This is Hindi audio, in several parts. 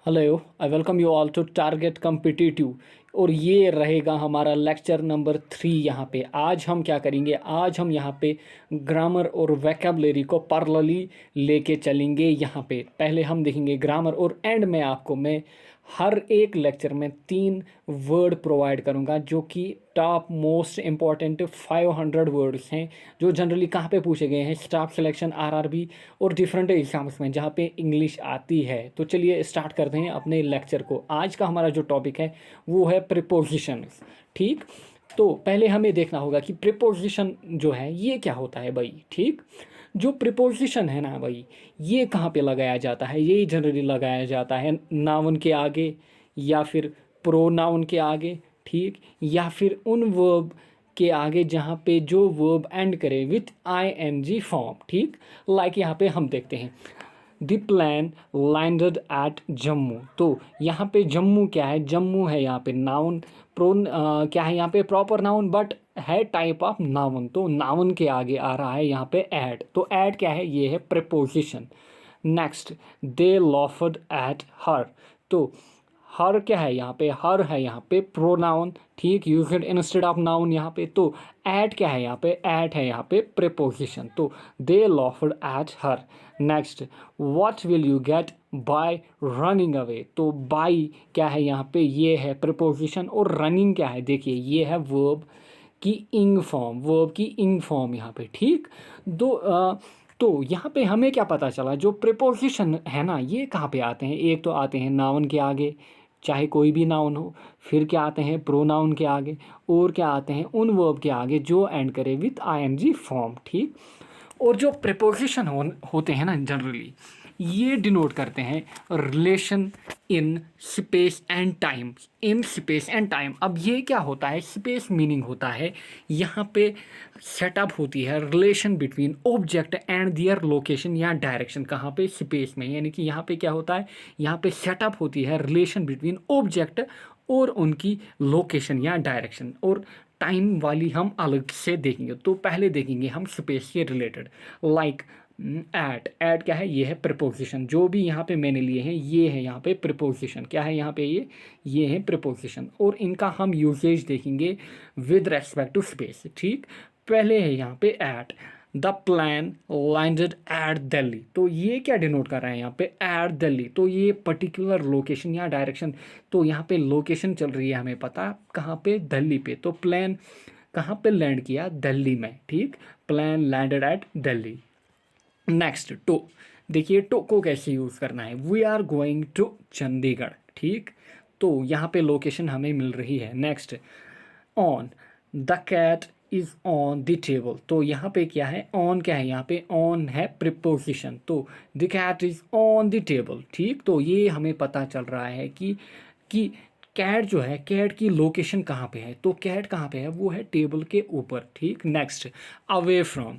Hello, I welcome you all to target competitive. और ये रहेगा हमारा लेक्चर नंबर 3। यहाँ पे आज हम क्या करेंगे, आज हम यहाँ पे ग्रामर और वैकेबलरी को पैरेलली लेके चलेंगे। यहाँ पे पहले हम देखेंगे ग्रामर और एंड में आपको मैं हर एक लेक्चर में 3 वर्ड प्रोवाइड करूँगा जो कि टॉप मोस्ट इम्पॉर्टेंट 500 वर्ड्स हैं जो जनरली कहाँ पे पूछे गए हैं, स्टाफ सिलेक्शन, आरआरबी और डिफरेंट एग्जाम्स में जहाँ पे इंग्लिश आती है। तो चलिए स्टार्ट करते हैं अपने लेक्चर को। आज का हमारा जो टॉपिक है वो है प्रीपोजिशंस। ठीक, तो पहले हमें देखना होगा कि प्रीपोजिशन जो है ये क्या होता है भाई। ठीक, जो प्रीपोजिशन है ना भाई, ये कहाँ पे लगाया जाता है, ये जनरली लगाया जाता है नाउन के आगे या फिर प्रोनाउन के आगे। ठीक, या फिर उन वर्ब के आगे जहाँ पे जो वर्ब एंड करे with I N G form. ठीक, लाइक यहाँ पे हम देखते हैं the plane landed at Jammu. तो यहाँ पे जम्मू क्या है, जम्मू है यहाँ पे नाउन। क्या है यहाँ पे प्रॉपर नाउन बट है टाइप ऑफ नाउन। तो नाउन के आगे आ रहा है यहाँ पे ऐड। तो ऐड क्या है, ये है preposition. Next, they laughed at her. तो हर क्या है यहाँ पे, हर है यहाँ पे प्रोनाउन। ठीक, यूज्ड इंस्टेड ऑफ नाउन यहाँ पे। तो एट क्या है यहाँ पे, एट है यहाँ पे प्रीपोजिशन। तो they laughed at her. Next, what will you get by running away. तो बाय क्या है यहाँ पे, ये है प्रीपोजिशन। और रनिंग क्या है, देखिए ये है वर्ब की इंग फॉर्म, वर्ब की इंग फॉर्म यहाँ पे। ठीक, तो यहाँ पे हमें क्या पता चला, जो प्रीपोजिशन है ना ये कहाँ पे आते हैं। एक तो आते हैं नाउन के आगे, चाहे कोई भी नाउन हो। फिर क्या आते हैं प्रोनाउन के आगे। और क्या आते हैं उन वर्ब के आगे जो एंड करे विथ आईएनजी फॉर्म। ठीक, और जो प्रीपोजिशन होते हैं ना जनरली, ये डिनोट करते हैं relation in space and time. In space and time, अब ये क्या होता है, स्पेस मीनिंग होता है यहाँ पे सेटअप होती है relation between object and their location या डायरेक्शन। कहाँ पे, स्पेस में, यानी कि यहाँ पे क्या होता है, यहाँ पे सेटअप होती है रिलेशन बिटवीन ऑब्जेक्ट और उनकी लोकेशन या डायरेक्शन। और टाइम वाली हम अलग से देखेंगे। तो पहले देखेंगे हम स्पेस के रिलेटेड, लाइक एट। एट क्या है, ये है प्रीपोजिशन। जो भी यहाँ पे मैंने लिए हैं ये है यहाँ पे प्रीपोजिशन। क्या है यहाँ पे, ये है प्रीपोजिशन। और इनका हम यूसेज देखेंगे विद रेस्पेक्ट टू स्पेस। ठीक, पहले है यहाँ पे at. The plane landed at Delhi. तो ये क्या डिनोट कर रहा है यहाँ पे, एट दिल्ली। तो ये पर्टिकुलर लोकेशन या डायरेक्शन। तो यहाँ पे लोकेशन चल रही है हमें पता कहाँ पे, दिल्ली पे। तो प्लान कहाँ पे लैंड किया, दिल्ली में। ठीक, plane landed at Delhi. Next, to. देखिए टू को कैसे यूज़ करना है, we are going to Chandigarh. ठीक, तो यहाँ पे लोकेशन हमें मिल रही है। Next, on. The cat is on the table. तो यहाँ पे क्या है, ऑन क्या है यहाँ पे, ऑन है प्रीपोजिशन। तो the cat is on the table. ठीक, तो ये हमें पता चल रहा है कि कैट जो है, कैट की लोकेशन कहाँ पे है। तो कैट कहाँ पे है, वो है टेबल के ऊपर। ठीक, next, away from.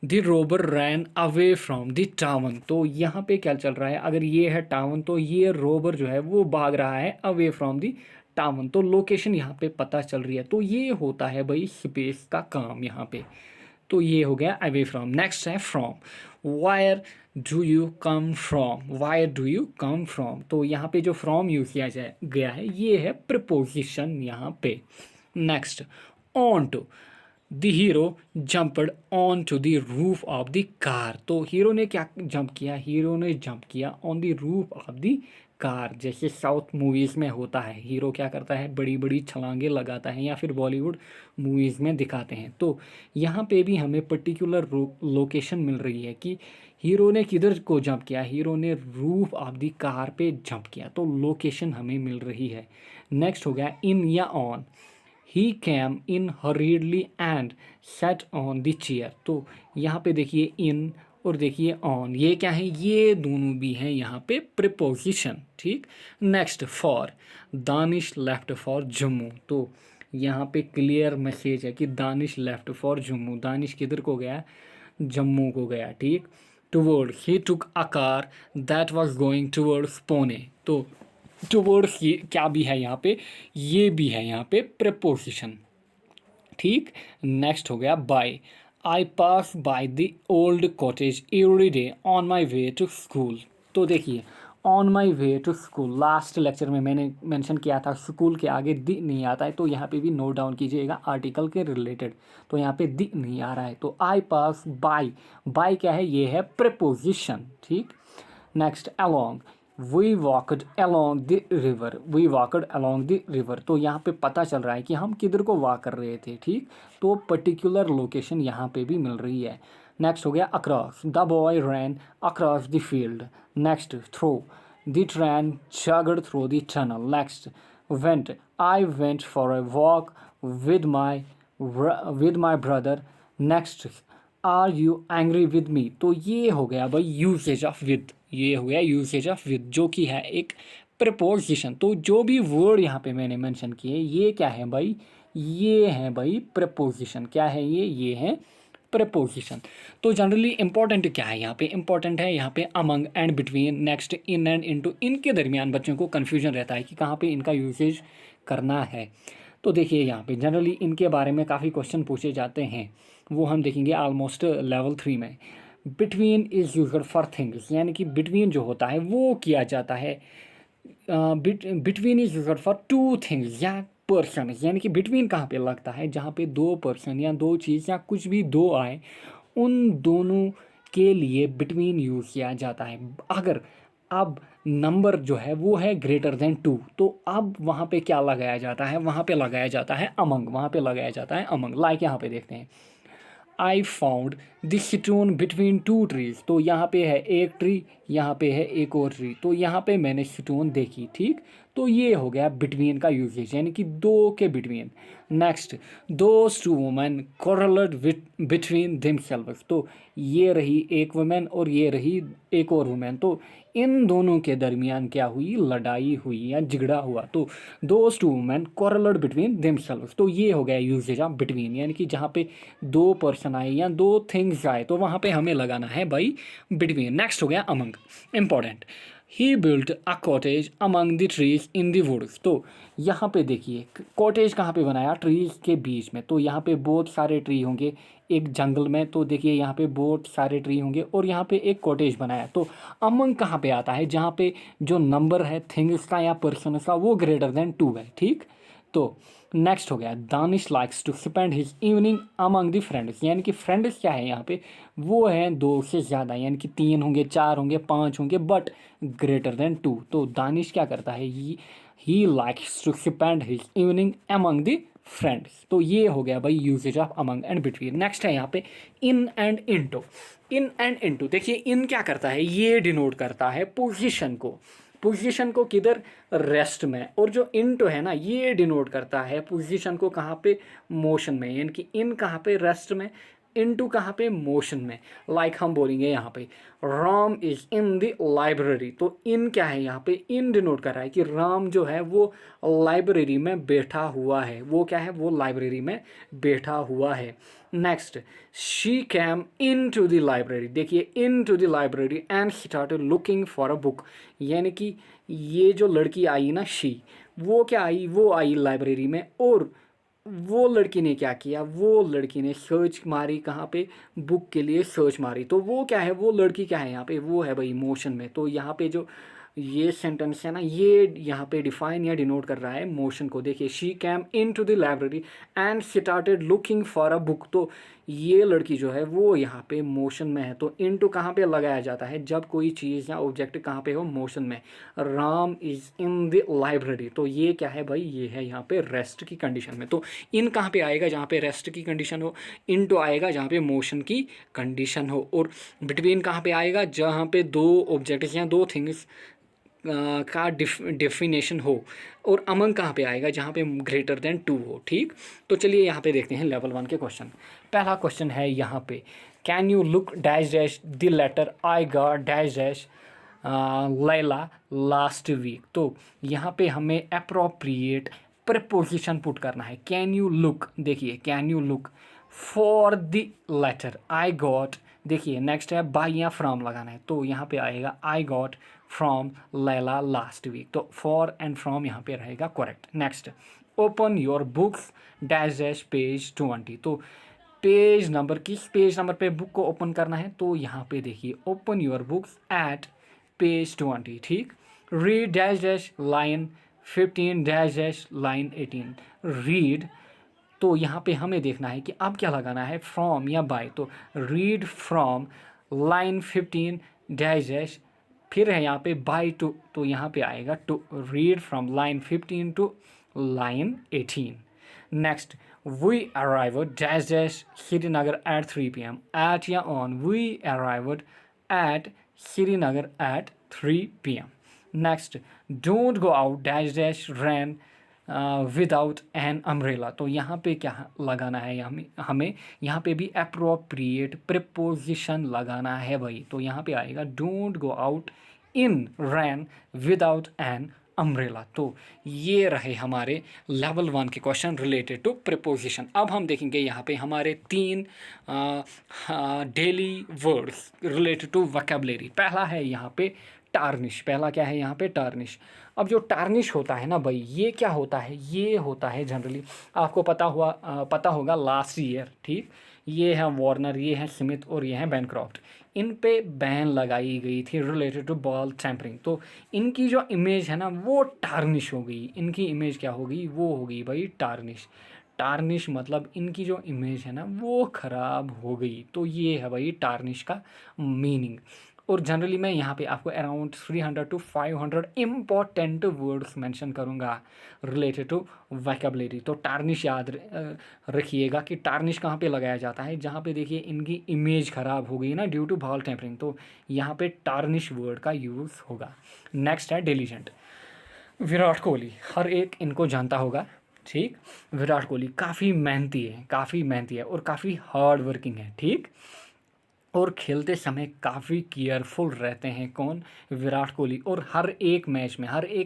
The Rober ran away from the town. तो यहाँ पे क्या चल रहा है, अगर ये है टाउन तो ये रोबर जो है वो भाग रहा है अवे फ्रॉम द टाउन। तो लोकेशन यहाँ पे पता चल रही है। तो ये होता है भाई स्पेस का काम यहाँ पे। तो ये हो गया अवे फ्रॉम। नेक्स्ट है from. Wire do you come from, wire do you come from. तो यहाँ पे जो फ्रॉम यूज किया गया है ये है प्रीपोजिशन यहाँ पे। Next, onto. The hero jumped onto the roof of the car. तो हीरो ने क्या जंप किया, हीरो ने जंप किया on the roof of the car. जैसे साउथ मूवीज़ में होता है, हीरो क्या करता है, बड़ी बड़ी छलांगे लगाता है, या फिर बॉलीवुड मूवीज़ में दिखाते हैं। तो यहाँ पे भी हमें पर्टिकुलर लोकेशन मिल रही है कि हीरो ने किधर को जंप किया, हीरो ने रूफ ऑफ द कार पे जंप किया। तो लोकेशन हमें मिल रही है। नेक्स्ट हो गया इन या on. He cam in हरीडली and set on the chair. तो यहाँ पे देखिए इन और देखिए ऑन, ये क्या है, ये दोनों भी हैं यहाँ पे प्रीपोजिशन। ठीक, next, for. Danish left for Jammu. तो यहाँ पे क्लियर मैसेज है कि दानिश लेफ्ट फॉर जम्मू। दानिश किधर को गया, जम्मू को गया। ठीक, towards. He took a car that was going towards Pune. तो टूवर्ड्स ये क्या भी है यहाँ पे, ये भी है यहाँ पे प्रीपोजिशन। ठीक, नेक्स्ट हो गया by. I pass by the old cottage every day on my way to school. तो देखिए on my way to school. Last lecture में मैंने मेंशन किया था स्कूल के आगे दी नहीं आता है, तो यहाँ पे भी नोट डाउन कीजिएगा आर्टिकल के रिलेटेड। तो यहाँ पे दी नहीं आ रहा है, तो आई पास बाय। बाय क्या है, ये है प्रीपोजिशन, ठीक। Next along, we walked along the river. We walked along the river, तो यहाँ पे पता चल रहा है कि हम किधर को वॉक कर रहे थे, ठीक। तो पर्टिकुलर लोकेशन यहाँ पे भी मिल रही है। नेक्स्ट हो गया across, the boy ran across the field. Next through, the train jogged through the tunnel. Next went, I went for a walk with my brother. Next are you angry with me, तो ये हो गया भाई यूसेज ऑफ विद, ये हो गया यूसेज ऑफ विद, जो कि है एक प्रपोजिशन। तो जो भी वर्ड यहाँ पे मैंने मेंशन किए ये क्या है भाई, ये है भाई प्रपोजिशन। क्या है ये है प्रपोजिशन। तो जनरली इंपॉर्टेंट क्या है यहाँ पे, इंपॉर्टेंट है यहाँ पे among and between, next in and into. इनके दरमियान बच्चों को कन्फ्यूजन रहता है कि कहाँ पे इनका यूसेज करना है। तो देखिए यहाँ पे जनरली इनके बारे में काफ़ी क्वेश्चन पूछे जाते हैं, वो हम देखेंगे ऑलमोस्ट लेवल 3 में। Between is used for things, यानी कि बिटवीन जो होता है वो किया जाता है, between is used for two things या पर्सन, यानी कि बिटवीन कहाँ पे लगता है, जहाँ पे दो पर्सन या दो चीज़ या कुछ भी दो आए, उन दोनों के लिए बिटवीन यूज़ किया जाता है। अगर अब नंबर जो है वो है ग्रेटर देन 2, तो अब वहाँ पे क्या लगाया जाता है, वहाँ पे लगाया जाता है अमंग, वहाँ पे लगाया जाता है अमंग। लाइक यहाँ पे देखते हैं, I found the stone between two trees, तो यहाँ पे है एक ट्री, यहाँ पे है एक और ट्री, तो यहाँ पे मैंने स्टोन देखी, ठीक। तो ये हो गया बिटवीन का यूजेज, यानी कि दो के between. Next, those two women quarreled between themselves, तो ये रही एक वुमेन और ये रही एक और वुमेन, तो इन दोनों के दरमियान क्या हुई, लड़ाई हुई या झगड़ा हुआ। तो those two women quarreled between themselves, तो ये हो गया यूजेज ऑफ बिटवीन, यानी कि जहाँ पे दो पर्सन आए या दो थिंग्स आए तो वहाँ पे हमें लगाना है भाई बिटवीन। नेक्स्ट हो गया among, important, he built a cottage among the trees in the woods, तो यहाँ पे देखिए कॉटेज कहाँ पे बनाया, ट्रीज के बीच में, तो यहाँ पे बहुत सारे ट्री होंगे एक जंगल में, तो देखिए यहाँ पे बहुत सारे ट्री होंगे और यहाँ पे एक कॉटेज बनाया। तो अमंग कहाँ पे आता है, जहाँ पे जो नंबर है थिंग्स का या पर्सन का वो ग्रेटर देन 2 है, ठीक। तो नेक्स्ट हो गया, Danish likes to spend his evening among the friends, यानी कि फ्रेंड्स क्या है यहाँ पे, वो है दो से ज़्यादा, यानी कि 3 होंगे, 4 होंगे, 5 होंगे, बट ग्रेटर देन 2। तो दानिश क्या करता है, he likes to spend his evening among the friends, तो ये हो गया भाई usages of among and between. Next है यहाँ पे in and into. In and into देखिए, इन क्या करता है, ये डिनोट करता है पोजीशन को, पोजीशन को किधर, रेस्ट में, और जो इनटू है ना ये डिनोट करता है पोजीशन को कहाँ पे, मोशन में, यानी कि इन कहाँ पे, रेस्ट में, इनटू कहाँ पे, मोशन में। लाइक हम बोलेंगे यहाँ पे Ram is in the library, तो इन क्या है यहाँ पे, इन डिनोट कर रहा है कि राम जो है वो लाइब्रेरी में बैठा हुआ है, वो क्या है, वो लाइब्रेरी में बैठा हुआ है। Next, she came in to the library, देखिए इन to the library and started looking for a book, यानी कि ये जो लड़की आई ना शी, वो क्या आई, वो आई लाइब्रेरी में, और वो लड़की ने क्या किया, वो लड़की ने सर्च मारी कहाँ पे, बुक के लिए सर्च मारी। तो वो क्या है, वो लड़की क्या है यहाँ पे, वो है भाई मोशन में। तो यहाँ पे जो ये सेंटेंस है ना ये यहाँ पे डिफाइन या डिनोट कर रहा है मोशन को। देखिए she came in to the library and started looking for a book, तो ये लड़की जो है वो यहाँ पे मोशन में है। तो इन टू कहाँ पे लगाया जाता है, जब कोई चीज़ या ऑब्जेक्ट कहाँ पे हो, मोशन में। Ram is in the library, तो ये क्या है भाई, ये है यहाँ पे रेस्ट की कंडीशन में। तो इन कहाँ पे आएगा, जहाँ पे रेस्ट की कंडीशन हो, इन टू आएगा जहाँ पे मोशन की कंडीशन हो, और बिटवीन कहाँ पे आएगा, जहाँ पे दो ऑब्जेक्ट्स या दो थिंग्स का डेफिनेशन हो, और अमंग कहाँ पे आएगा, जहाँ पे ग्रेटर देन 2 हो, ठीक। तो चलिए यहाँ पे देखते हैं लेवल 1 के क्वेश्चन। पहला क्वेश्चन है यहाँ पे, can you look dash dash the letter I got dash dash Laila last week. तो यहाँ पे हमें अप्रोप्रिएट प्रपोजिशन पुट करना है। कैन यू लुक, देखिए can you look for the letter I got, देखिए नेक्स्ट है बाय या फ्रॉम लगाना है, तो यहाँ पे आएगा I got from Laila last week, तो फॉर एंड फ्रॉम यहाँ पे रहेगा correct. Next, open your books dash dash page 20, तो पेज नंबर, किस पेज नंबर पे बुक को ओपन करना है, तो यहाँ पे देखिए open your books at page 20, ठीक। Read dash dash line 15 dash dash line 18। Read, तो यहाँ पे हमें देखना है कि अब क्या लगाना है, फ्रॉम या बाय। तो read from line 15 dash dash, फिर है यहाँ पे बाय टू, तो यहाँ पे आएगा to, read from line 15 to line 18। Next, we arrived dash dash Srinagar at 3 PM, at या on, we arrived at Srinagar at 3 PM। Next, don't go out dash dash rain without an umbrella. तो यहाँ पे क्या लगाना है, हमें यहाँ पे भी अप्रोप्रिएट प्रिपोजिशन लगाना है भाई। तो यहाँ पे आएगा don't go out in rain without an umbrella. तो ये रहे हमारे लेवल 1 के क्वेश्चन रिलेटेड टू प्रिपोजिशन। अब हम देखेंगे यहाँ पे हमारे 3 daily words related to vocabulary. पहला है यहाँ पे टार्निश। पहला क्या है यहाँ पे, टार्निश। अब जो टार्निश होता है ना भाई, ये क्या होता है, ये होता है जनरली आपको पता होगा लास्ट ईयर, ठीक। ये है वार्नर, ये है स्मिथ और ये है बैनक्रॉफ्ट। इन पे बैन लगाई गई थी रिलेटेड टू बॉल टैंपरिंग। तो इनकी जो इमेज है ना वो टार्निश हो गई। इनकी इमेज क्या होगी, वो होगी भाई टार्निश। टार्निश मतलब इनकी जो इमेज है ना वो ख़राब हो गई। तो ये है भाई टार्निश का मीनिंग। और जनरली मैं यहाँ पे आपको around 300 to 500 important words mention करूँगा रिलेटेड टू वोकैबुलरी। तो टार्निश याद रखिएगा कि टार्निश कहाँ पे लगाया जाता है, जहाँ पे देखिए इनकी इमेज ख़राब हो गई ना ड्यू टू बॉल टैंपरिंग, तो यहाँ पे टार्निश वर्ड का यूज़ होगा। नेक्स्ट है डिलीजेंट। विराट कोहली, हर एक इनको जानता होगा, ठीक। विराट कोहली काफ़ी मेहनती है और काफ़ी हार्ड वर्किंग है, ठीक। और खेलते समय काफ़ी केयरफुल रहते हैं, कौन, विराट कोहली। और हर एक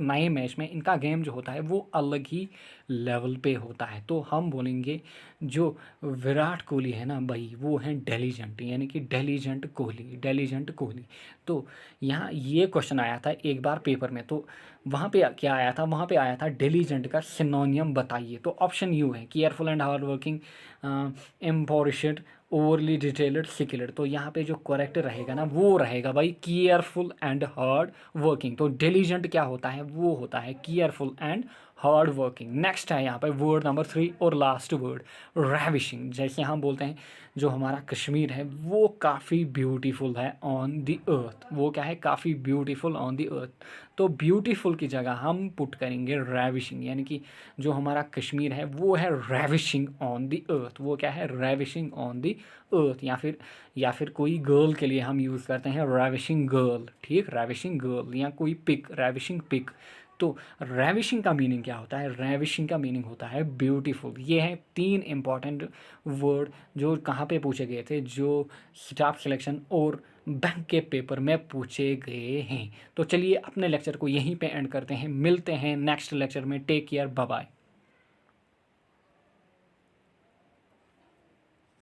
नए मैच में इनका गेम जो होता है वो अलग ही लेवल पे होता है। तो हम बोलेंगे जो विराट कोहली है ना भाई, वो हैं डेलीजेंट, यानी कि डेलीजेंट कोहली। तो यहाँ ये क्वेश्चन आया था एक बार पेपर में, तो वहाँ पे क्या आया था, वहाँ पे आया था डेलीजेंट का सिनोनियम बताइए। तो ऑप्शन यू है careful and hard working, impoverished, overly detailed, skilled. तो यहाँ पे जो करेक्ट रहेगा ना वो रहेगा भाई केयरफुल एंड हार्ड वर्किंग। तो डिलीजेंट क्या होता है, वो होता है careful and hard working. Next है यहाँ पे वर्ड नंबर 3 और लास्ट वर्ड, रैविशिंग। जैसे हम बोलते हैं जो हमारा कश्मीर है वो काफ़ी ब्यूटीफुल है ऑन द अर्थ। वो क्या है, काफ़ी ब्यूटीफुल ऑन द अर्थ। तो ब्यूटीफुल की जगह हम पुट करेंगे रैविशिंग, यानी कि जो हमारा कश्मीर है वो है रैविशिंग ऑन द अर्थ। वो क्या है, रैविशिंग ऑन द अर्थ। या फिर कोई गर्ल के लिए हम यूज़ करते हैं रैविशिंग गर्ल, ठीक, रैविशिंग गर्ल, या कोई पिक, रैविशिंग पिक। तो रैविशिंग का मीनिंग क्या होता है, रैविशिंग का मीनिंग होता है ब्यूटीफुल। ये हैं 3 इंपॉर्टेंट वर्ड जो कहाँ पे पूछे गए थे, जो स्टाफ सिलेक्शन और बैंक के पेपर में पूछे गए हैं। तो चलिए अपने लेक्चर को यहीं पे एंड करते हैं, मिलते हैं नेक्स्ट लेक्चर में। Take care, bye bye.